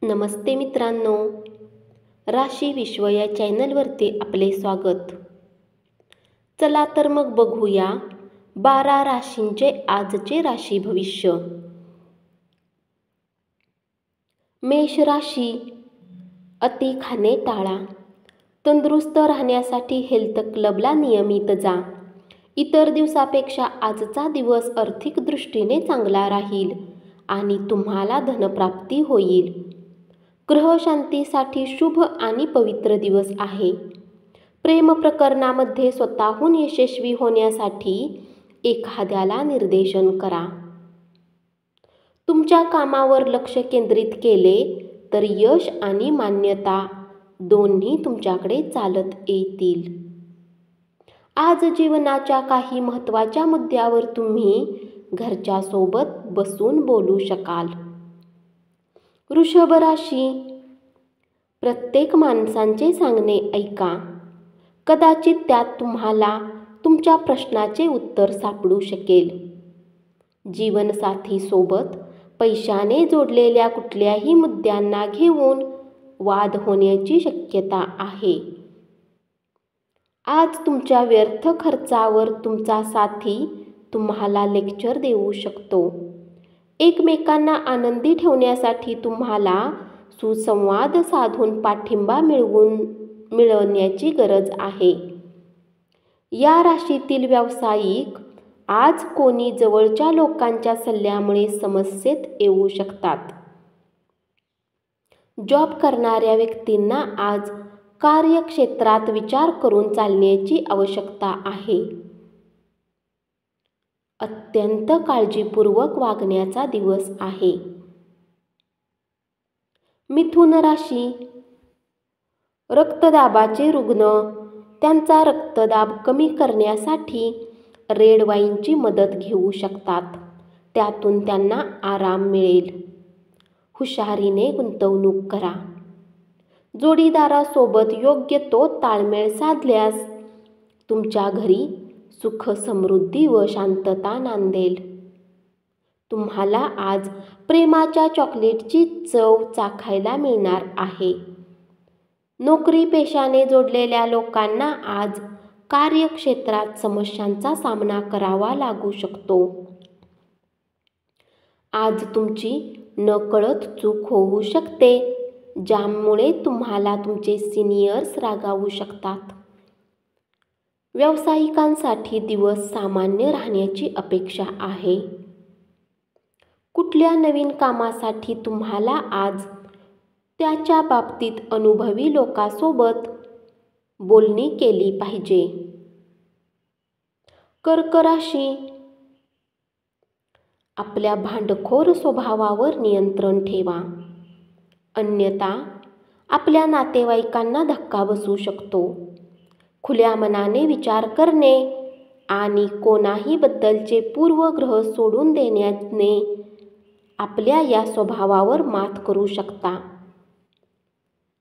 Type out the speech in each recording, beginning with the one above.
नमस्ते मित्रांनो, राशी विश्व या चॅनलवरती आपले स्वागत. चला तर मग बघूया 12 राशींचे आजचे राशी भविष्य. मेष राशी, अति खाणे टाळा. तंदुरुस्त राहण्यासाठी हेल्थ क्लबला नियमित जा. इतर दिवसापेक्षा आजचा दिवस आर्थिक दृष्टीने चांगला राहील आणि तुम्हाला धनप्राप्ती होईल. ग्रहशांतीसाठी शुभ आणि पवित्र दिवस आहे. प्रेम प्रकरणामध्ये स्वतःहून यशस्वी होण्यासाठी एखाद्याला निर्देशन करा. तुमच्या कामावर लक्ष केंद्रित केले तर यश आणि मान्यता दोन्ही तुमच्याकडे चालत येतील. आज जीवनाच्या काही महत्त्वाच्या मुद्द्यावर तुम्ही घरच्यासोबत बसून बोलू शकाल. वृषभ राशी, प्रत्येक माणसांचे सांगणे ऐका. कदाचित त्यात तुम्हाला तुमच्या प्रश्नाचे उत्तर सापडू शकेल. जीवनसाथीसोबत पैशाने जोडलेल्या कुठल्याही मुद्द्यांना घेऊन वाद होण्याची शक्यता आहे. आज तुमच्या व्यर्थ खर्चावर तुमचा साथी तुम्हाला लेक्चर देऊ शकतो. एकमेकांना आनंदी ठेवण्यासाठी तुम्हाला सुसंवाद साधून पाठिंबा मिळवण्याची गरज आहे. या राशीतील व्यावसायिक आज कोणी जवळच्या लोकांच्या सल्ल्यामुळे समस्येत येऊ शकतात. जॉब करणाऱ्या व्यक्तींना आज कार्यक्षेत्रात विचार करून चालण्याची आवश्यकता आहे. अत्यंत काळजीपूर्वक वागण्याचा दिवस आहे. मिथुन राशी, रक्तदाबाचे रुग्ण त्यांचा रक्तदाब कमी करण्यासाठी रेड वाईनची मदत घेऊ शकतात. त्यातून त्यांना आराम मिळेल. हुशारीने गुंतवणूक करा. जोडीदारासोबत योग्य तो ताळमेळ साधल्यास तुमच्या घरी सुख, समृद्धी व शांतता नांदेल. तुम्हाला आज प्रेमाच्या चॉकलेटची चव चाखायला मिळणार आहे. नोकरी पेशाने जोडलेल्या लोकांना आज कार्यक्षेत्रात समस्यांचा सामना करावा लागू शकतो. आज तुमची नकळत चूक होऊ शकते, ज्यामुळे तुम्हाला तुमचे सिनियर्स रागावू शकतात. व्यावसायिकांसाठी दिवस सामान्य राहण्याची अपेक्षा आहे. कुठल्या नवीन कामासाठी तुम्हाला आज त्याच्या बाबतीत अनुभवी लोकांसोबत बोलणी केली पाहिजे. कर्क राशी, आपल्या भांडखोर स्वभावावर नियंत्रण ठेवा, अन्यथा आपल्या नातेवाईकांना धक्का बसू शकतो. खुल्या मनाने विचार करणे आणि कोणाही बद्दलचे पूर्वग्रह सोडून देण्याने आपल्या या स्वभावावर मात करू शकता.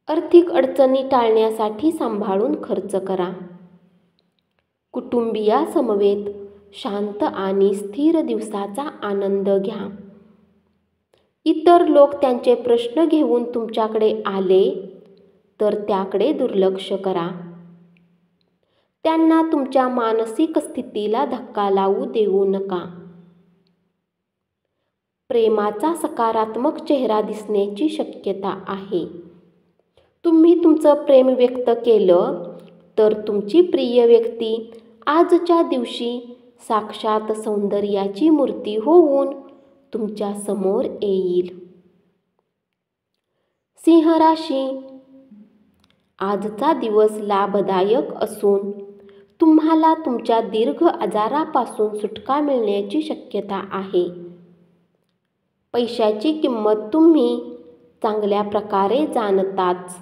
आर्थिक अडचणी टाळण्यासाठी सांभाळून खर्च करा. कुटुंबियासमवेत शांत आणि स्थिर दिवसाचा आनंद घ्या. इतर लोक त्यांचे प्रश्न घेऊन तुमच्याकडे आले तर त्याकडे दुर्लक्ष करा. त्यांना तुमच्या मानसिक स्थितीला धक्का लावू देऊ नका. प्रेमाचा सकारात्मक चेहरा दिसण्याची शक्यता आहे. तुम्ही तुमचं प्रेम व्यक्त केलं तर तुमची प्रिय व्यक्ती आजच्या दिवशी साक्षात सौंदर्याची मूर्ती होऊन तुमच्या समोर येईल. सिंह राशी, आजचा दिवस लाभदायक असून तुम्हाला तुमच्या दीर्घ आजारापासून सुटका मिळण्याची शक्यता आहे. पैशाची किंमत तुम्ही चांगल्या प्रकारे जाणताच,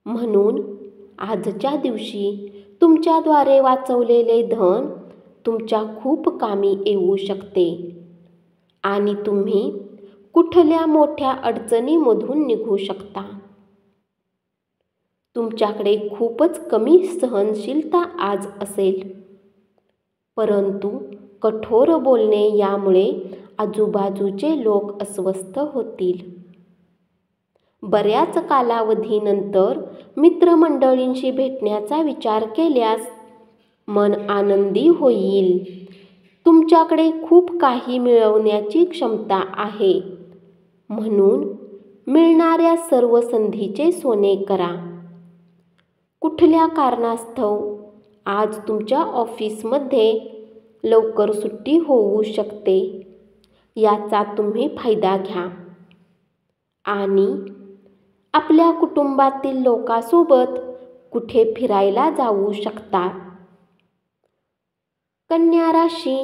म्हणून आजच्या दिवशी तुमच्याद्वारे वाचवलेले धन तुमच्या खूप कामी येऊ शकते आणि तुम्ही कुठल्या मोठ्या अडचणीमधून निघू शकता. तुमच्याकडे खूपच कमी सहनशीलता आज असेल, परंतु कठोर बोलणे यामुळे आजूबाजूचे लोक अस्वस्थ होतील. बऱ्याच कालावधीनंतर मित्रमंडळींशी भेटण्याचा विचार केल्यास मन आनंदी होईल. तुमच्याकडे खूप काही मिळवण्याची क्षमता आहे, म्हणून मिळणाऱ्या सर्व संधीचे सोने करा. कुठल्या कारणास्तव आज तुमच्या ऑफिसमध्ये लवकर सुट्टी होऊ शकते, याचा तुम्ही फायदा घ्या आणि आपल्या कुटुंबातील लोकांसोबत कुठे फिरायला जाऊ शकता. कन्या राशी,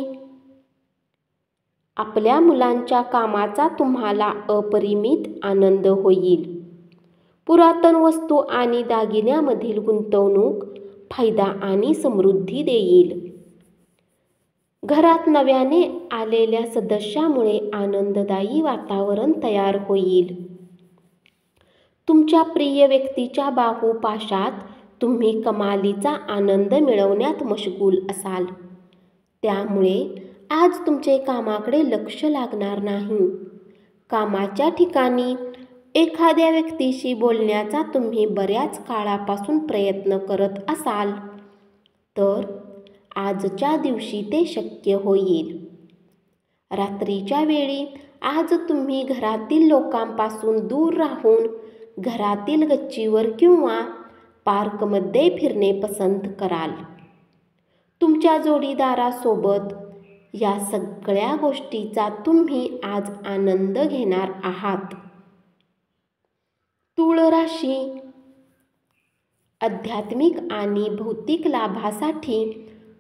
आपल्या मुलांच्या कामाचा तुम्हाला अपरिमित आनंद होईल. पुरातन वस्तू आणि दागिन्यामधील गुंतवणूक फायदा आणि समृद्धी देईल. घरात नव्याने आलेल्या सदस्यामुळे आनंददायी वातावरण तयार होईल. तुमच्या प्रिय व्यक्तीच्या बाहुपाशात तुम्ही कमालीचा आनंद मिळवण्यात मशगूल असाल. त्यामुळे आज तुमचे कामाकडे लक्ष लागणार नाही. कामाच्या ठिकाणी एखाद्या व्यक्तीशी बोलण्याचा तुम्ही बऱ्याच काळापासून प्रयत्न करत असाल तर आजच्या दिवशी ते शक्य होईल. रात्रीच्या वेळी आज तुम्ही घरातील लोकांपासून दूर राहून घरातील गच्चीवर किंवा पार्कमध्ये फिरणे पसंत कराल. तुमच्या जोडीदारासोबत या सगळ्या गोष्टीचा तुम्ही आज आनंद घेणार आहात. तुळ राशी, आध्यात्मिक आणि भौतिक लाभासाठी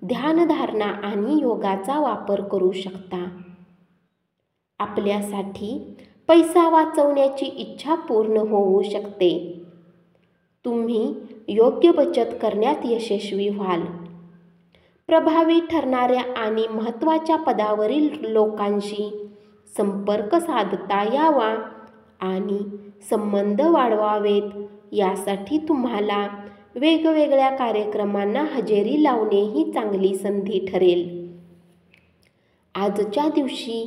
ध्यानधारणा आणि योगाचा वापर करू शकता. आपल्यासाठी पैसा वाचवण्याची इच्छा पूर्ण होऊ शकते. तुम्ही योग्य बचत करण्यात यशस्वी व्हाल. प्रभावी ठरणाऱ्या आणि महत्त्वाच्या पदावरील लोकांशी संपर्क साधता यावा आणि संबंध वाढवावेत यासाठी तुम्हाला वेगवेगळ्या कार्यक्रमांना हजेरी लावणे ही चांगली संधी ठरेल. आजच्या दिवशी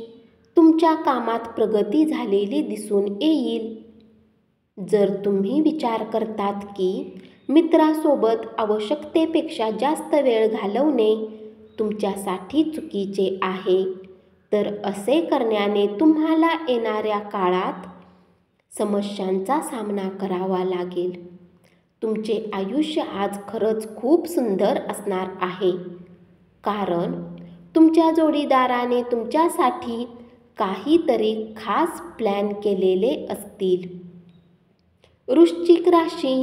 तुमच्या कामात प्रगती झालेली दिसून येईल. जर तुम्ही विचार करतात की मित्रासोबत आवश्यकतेपेक्षा जास्त वेळ घालवणे तुमच्यासाठी चुकीचे आहे, तर असे करण्याने तुम्हाला येणाऱ्या काळात समस्यांचा सामना करावा लागेल. तुमचे आयुष्य आज खरंच खूप सुंदर असणार आहे, कारण तुमच्या जोडीदाराने तुमच्यासाठी काहीतरी खास प्लॅन केलेले असतील. वृश्चिक राशी,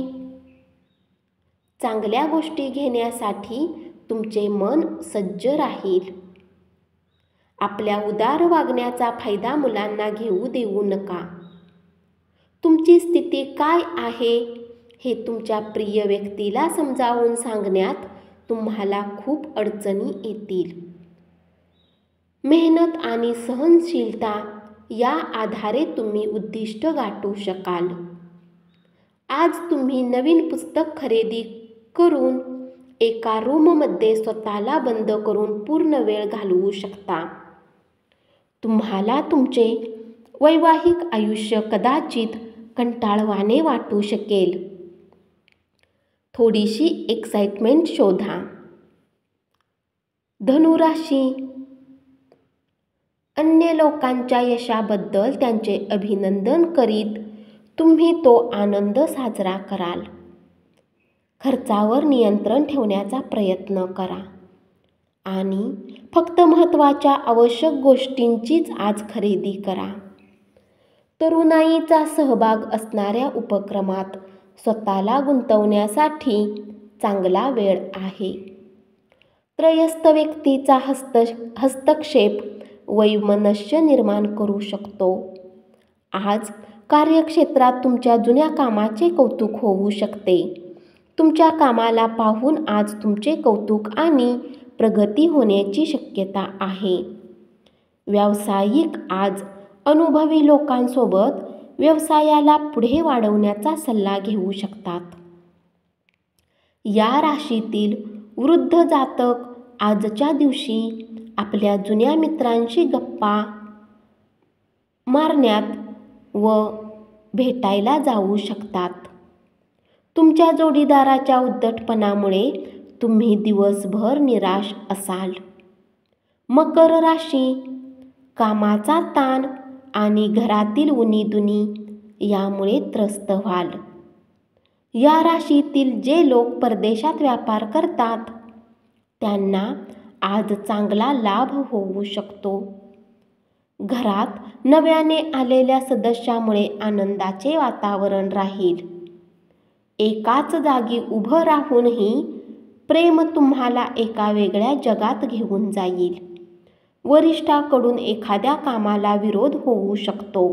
चांगल्या गोष्टी घेण्यासाठी तुमचे मन सज्ज राहील. आपल्या उदार वागण्याचा फायदा मुलांना घेऊ देऊ नका. तुमची स्थिती काय आहे हे तुमच्या प्रिय व्यक्तीला समजावून सांगण्यात तुम्हाला खूप अडचणी येतील. मेहनत आणि सहनशीलता या आधारे तुम्ही उद्दिष्ट गाठू शकाल. आज तुम्ही नवीन पुस्तक खरेदी करून एका रूममध्ये स्वतःला बंद करून पूर्ण वेळ घालवू शकता. तुम्हाला तुमचे वैवाहिक आयुष्य कदाचित कंटाळवाणे वाटू शकेल. थोडीशी एक्साइटमेंट शोधा. धनुराशी, अन्य लोकांच्या यशाबद्दल त्यांचे अभिनंदन करीत तुम्ही तो आनंद साजरा कराल. खर्चावर नियंत्रण ठेवण्याचा प्रयत्न करा आणि फक्त महत्त्वाच्या आवश्यक गोष्टींचीच आज खरेदी करा. तरुणाईचा सहभाग असणाऱ्या उपक्रमात स्वतःला गुंतवण्यासाठी चांगला वेळ आहे. त्रयस्थ व्यक्तीचा हस्तक्षेप वैमनस्य निर्माण करू शकतो. आज कार्यक्षेत्रात तुमच्या जुन्या कामाचे कौतुक होऊ शकते. तुमच्या कामाला पाहून आज तुमचे कौतुक आणि प्रगती होण्याची शक्यता आहे. व्यावसायिक आज अनुभवी लोकांसोबत व्यवसायाला पुढे वाढवण्याचा सल्ला घेऊ शकतात. या राशीतील वृद्ध जातक आजच्या दिवशी आपल्या जुन्या मित्रांशी गप्पा मारण्यात व भेटायला जाऊ शकतात. तुमच्या जोडीदाराच्या उद्धटपणामुळे तुम्ही दिवसभर निराश असाल. मकर राशी, कामाचा ताण आणि घरातील उणीधुणी यामुळे त्रस्त व्हाल. या राशीतील जे लोक परदेशात व्यापार करतात त्यांना आज चांगला लाभ होऊ शकतो. घरात नव्याने आलेल्या सदस्यामुळे आनंदाचे वातावरण राहील. एकाच जागी उभं राहूनही प्रेम तुम्हाला एका वेगळ्या जगात घेऊन जाईल. वरिष्ठाकडून एखाद्या कामाला विरोध होऊ शकतो,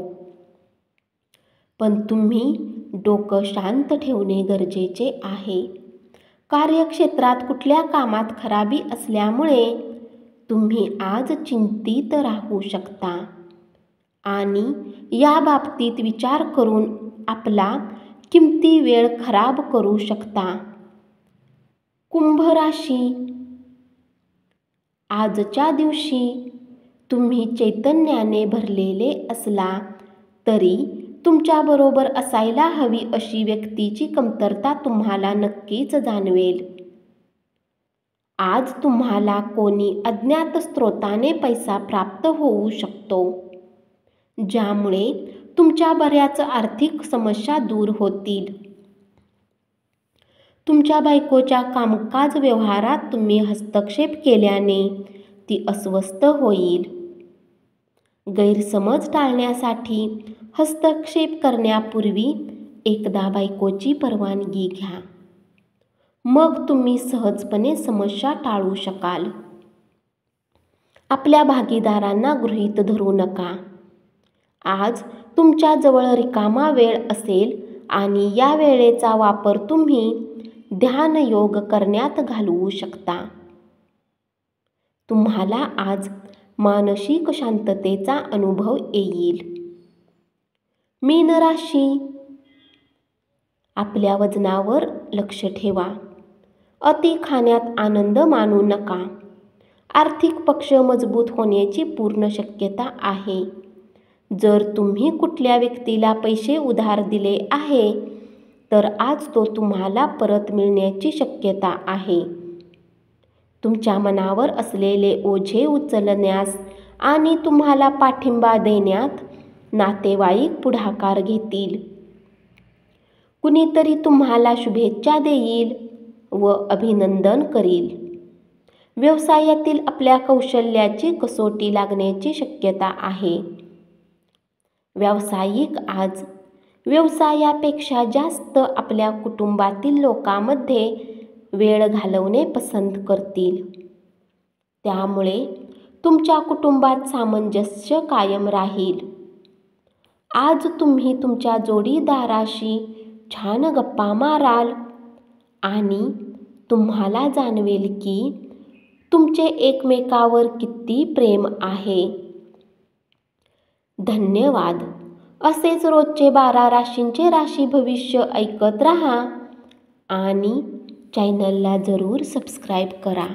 पण तुम्ही डोकं शांत ठेवणे गरजेचे आहे. कार्यक्षेत्रात कुठल्या कामात खराबी असल्यामुळे तुम्ही आज चिंतित राहू शकता आणि या बाबतीत विचार करून आपला किमती वेळ खराब करू शकता. कुंभ राशी, आजच्या दिवशी तुम्ही चैतन्याने भरलेले असला तरी तुमच्याबरोबर असायला हवी अशी व्यक्तीची कमतरता तुम्हाला नक्कीच जाणवेल. आज तुम्हाला कोणी अज्ञात स्रोताने पैसा प्राप्त होऊ शकतो, ज्यामुळे तुमच्या बऱ्याच आर्थिक समस्या दूर होतील. तुमच्या बायकोच्या कामकाज व्यवहारात तुम्ही हस्तक्षेप केल्याने ती अस्वस्थ होईल. गैरसमज टाळण्यासाठी हस्तक्षेप करण्यापूर्वी एकदा बायकोची परवानगी घ्या, मग तुम्ही सहजपणे समस्या टाळू शकाल. आपल्या भागीदारांना गृहीत धरू नका. आज तुमच्या जवळ रिकामा वेळ असेल आणि या वेळेचा वापर तुम्ही ध्यान योग करण्यात घालवू शकता. तुम्हाला आज मानसिक शांततेचा अनुभव येईल. मीन राशी, आपल्या वजनावर लक्ष ठेवा. अति खाण्यात आनंद मानू नका. आर्थिक पक्ष मजबूत होण्याची पूर्ण शक्यता आहे. जर तुम्ही कुठल्या व्यक्तीला पैसे उधार दिले आहे तर आज तो तुम्हाला परत मिळण्याची शक्यता आहे. तुमच्या मनावर असलेले ओझे उचलण्यास आणि तुम्हाला पाठिंबा देण्यात नातेवाईक पुढाकार घेतील. कुणीतरी तुम्हाला शुभेच्छा देईल व अभिनंदन करील. व्यवसायातील आपल्या कौशल्याची कसोटी लागण्याची शक्यता आहे. व्यावसायिक आज व्यवसायापेक्षा जास्त आपल्या कुटुंबातील लोकांमध्ये वेळ घालवणे पसंत करतील. त्यामुळे तुमच्या कुटुंबात सामंजस्य कायम राहील. आज तुम्ही तुमच्या जोडीदाराशी छान गप्पा माराल आणि तुम्हाला जाणवेल की तुमचे एकमेकावर किती प्रेम आहे. धन्यवाद. असेच रोजचे 12 राशींचे राशी भविष्य ऐकत राहा आणि चॅनलला जरूर सबस्क्राईब करा.